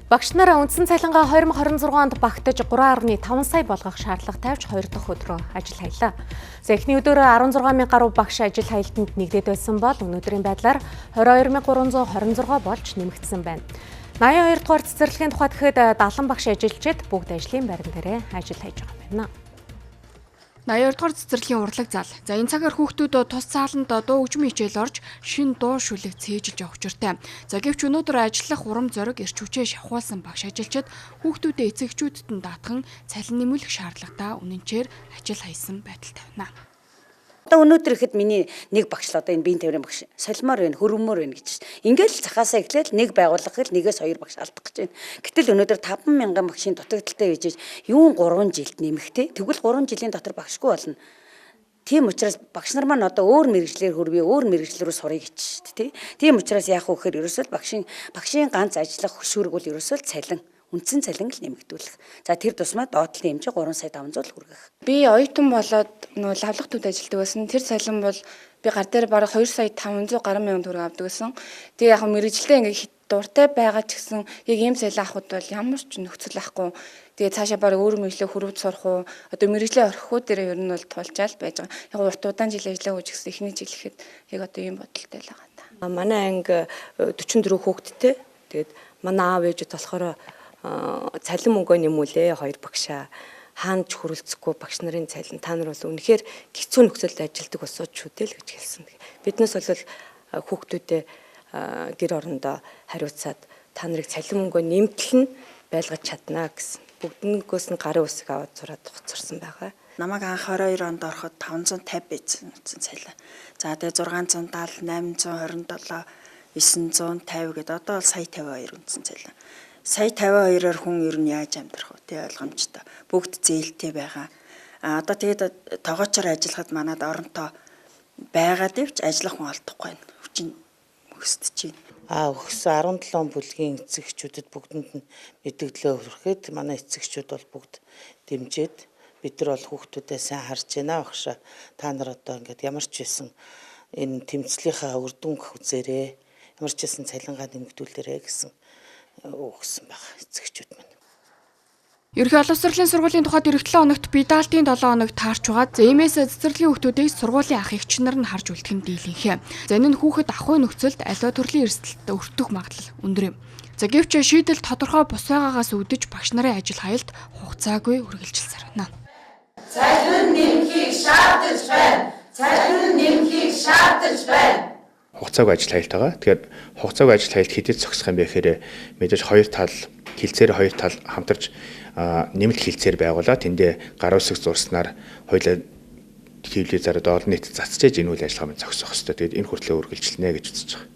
Багш нар үндсэн цалингаа 2026 онд багтаж 3.5 сая болгох шаардлага тавьж 2 дахь өдрөө ажил хаялаа. Эхний өдөр 16,000 гаруй багш ажил хаялтанд нэгдээд байсан бол өнөөдрийн байдлаар 22,326 болж нэмэгдсэн байна. 82 дугаар цэцэрлэгийн тухайд гэхэд 70 багш ажилчид бүгд ажлын байран дээрээ ажил хайж байгаа юм байна. 82 дугаар цэцэрлэгийн урлаг зал. За энэ цагаар хүүхдүүд тус цааланд дуу хөгжмийн хичээл орж шин дуу шүлэг цээжилж явах учиртай. За гэвч өнөөдөр ажиллах урам зориг эрч хүчээ шавхуулсан багш ажилчид хүүхдүүдээ эцэгчүүдэд нь даатхан цалин нэмүүлэх шаардлагатай үнэнчээр ажил хайсан байдалтай байна. Одоо өнөөдөр ихэд миний нэг багш л одоо энэ биеийн тээврийн багш солимоор байна, хөрөмөр байна гэж. Ингээл цахаасаа эхлээл нэг байгууллага хэл нэгээс хоёр багш алдах гэж байна. Гэтэл өнөөдөр 5,000 багшийн дутагдaltaй байж юун 3 жилд нэмэхтэй. Тэгвэл 3 жилийн дотор багшгүй болно. Тийм учраас багш нар маань одоо өөр мэрэгчлэр хөрвий, өөр мэрэгчлэрөө сурыг гэж тий. Тийм учраас яах вэ гэхээр ерөөсөө багшийн ганц ажиллах хөшүүрэг бол ерөөсөө цалин үндсэн цалин л нэмэгдүүлэх. За тэр тусмаа доотлын хэмжээ 3 сая 500 хүргэх. Би оюутан болоод нөгөө лавлах төвд ажилладаг байсан. Тэр цалин бол би гар дээр бараг 2 сая 500 гаруй мянган төгрөг авдаг байсан. Тэгээ яг мэрэгжилтэй ингээ дуртай байгаа ч гэсэн яг ийм цалин авахд бол ямар ч нөхцөл байхгүй. Тэгээ цаашаа бараг өөр мэрэгчлээ хөрвд сурах уу, одоо мэрэгчлээ орхих уу дээр ер нь бол тулчаал байж байгаа. Яг урт удаан жил ажиллаагүй ч гэсэн эхний жил ихэд яг одоо ийм бодолтой л байгаа та. Манай анги 44 хүүхэдтэй. Тэгээд манай аав ээжүүд болохоор цалин мөнгөө нэмүүлээ 2 багшаа хаанч хүрэлцэхгүй багш нарын цалин та нар бол үнэхээр хэцүү нөхцөлд ажилладаг болсоо ч үдэл гэж хэлсэн. Биднээс бол хүүхдүүдээ гэр орондоо хариуцаад та нарыг цалин мөнгөө нэмтэл нь байлгаж чаднаа гэсэн. Бүгднээс нь гарын үсэг аваад зураад хоцорсон байгаа. Намайг анх 22 онд ороход 550 байсан цалин. За тэгээ 670, 827, 950 гэдэг одоо бол сая 52 үндсэн цалин. Сая 52-оор хүн ер нь яаж амьдрах вэ? Тэ ойлгомжтой. Бүгд зээлтэй байгаа. Одоо тэгээд тоогоочоор ажиллахад манад оронтой байгаа дэвч ажиллах хүн олдохгүй байна. Хүчин өсдөж байна. Өгсөн 17 бүлгийн эцэгчүүдэд бүгдэнд нь мэдээлэл өргөхөд манай эцэгчүүд бол бүгд дэмжиж бид нар бол хүүхдүүдээ сайн харж байна багшаа. Та нар одоо ингээд ямар ч байсан энэ тэмцлийнхаа үр дүн үзээрэй. Ямар ч байсан цалингаа нэмэгдүүлээрэй гэсэн өгсөн баг эцэгчүүд маань. Ерөнхий олон улсын сургуулийн тухайд эх 7 хоногт педалтын 7 хоног таарч байгаа. За иймээс цэцэрлэгийн хүүхдүүдийг сургуулийн ах эгч нар нь харж үлдэх нь дийлэнхэ. За энэ нь хүүхэд ахуй нөхцөлд аливаа төрлийн эрсдэлтэй өртөх магадлал өндөр юм. За гэвч шийдэл тодорхой бус байгаагаас үүдэж багш нарын ажил хаялд хугацаагүй үргэлжилсээр байна. Цалин нэмэхийг шаардаж байна. Цалин нэмэхийг шаардаж байна. Хугацаагүй ажил хаялт байгаа. Тэгэхээр хугацаагүй ажил хаялт хэдэд зогсох юм бэ гэхээр мэдээж хоёр тал хилцээр хоёр тал хамтарч нэмэлт хилцээр байгуулаад тэндээ гар үсэг зурснаар хоёулаа телевизээр олон нийтэд цацчээж энэ үйл ажиллагаа зогсох хэрэгтэй. Тэгээд энэ хүртлээр үргэлжилнэ гэж үзэж байгаа.